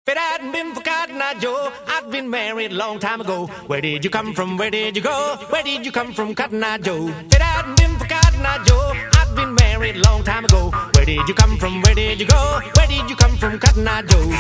If it hadn't been for Cotton Eye Joe, I'd been married a long time ago. Where did you come from? Where did you go? Where did you come from, Cotton Eye Joe? If it hadn't been for Cotton Eye Joe, I'd been married a long time ago. Where did you come from? Where did you go? Where did you come from, Cotton Eye Joe?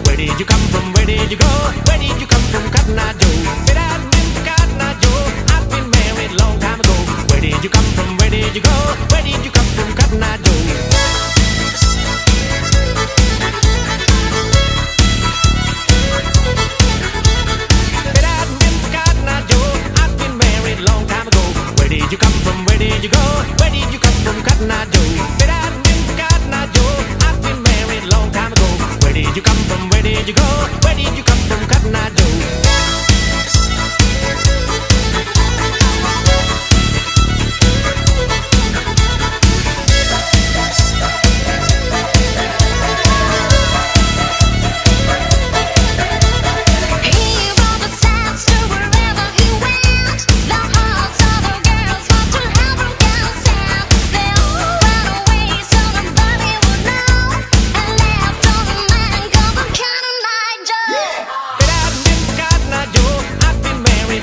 Where did you come from? Where did you go? Where did you come from, Cotton Eye Joe? If it hadn't been for Cotton Eye Joe, I'd been married a long time ago. Where did you come from? Where did you go? Where did you come from, Cotton Eye Joe? If it hadn't been for Cotton Eye Joe, I'd been married a long time ago. Where did you come from? Where did you go? Where did you come from, Cotton Eye Joe? If it hadn't been for Cotton Eye Joe, I'd been married a long time ago. Where did you come from? Where did you go? Where did you come from, Cotton Eye Joe?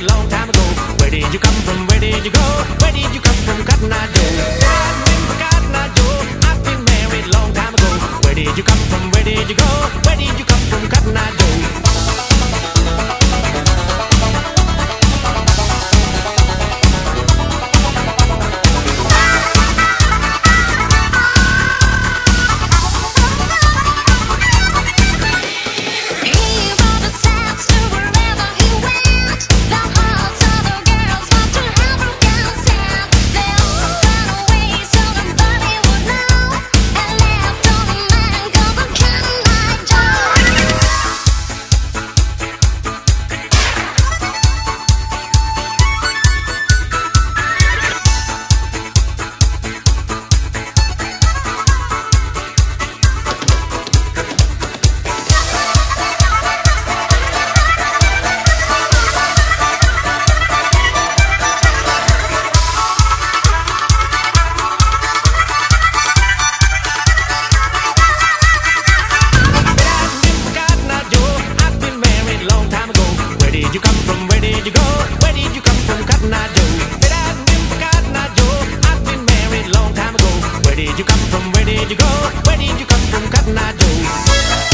Long time ago. Where did you come from? Where did you go? Where did you come from, Cotton Eye Joe? I've been for Cotton Eye Joe. I've been married long time ago. Where did you come from? Where did you go? Where did you come from, Cotton Eye Joe? Where did you come from? Where did you go? Where did you come from, Cotton Eye Joe? If it hadn't been for Cotton Eye Joe, I'd been married a long time ago. Where did you come from? Where did you go? Where did you come from, Cotton Eye Joe?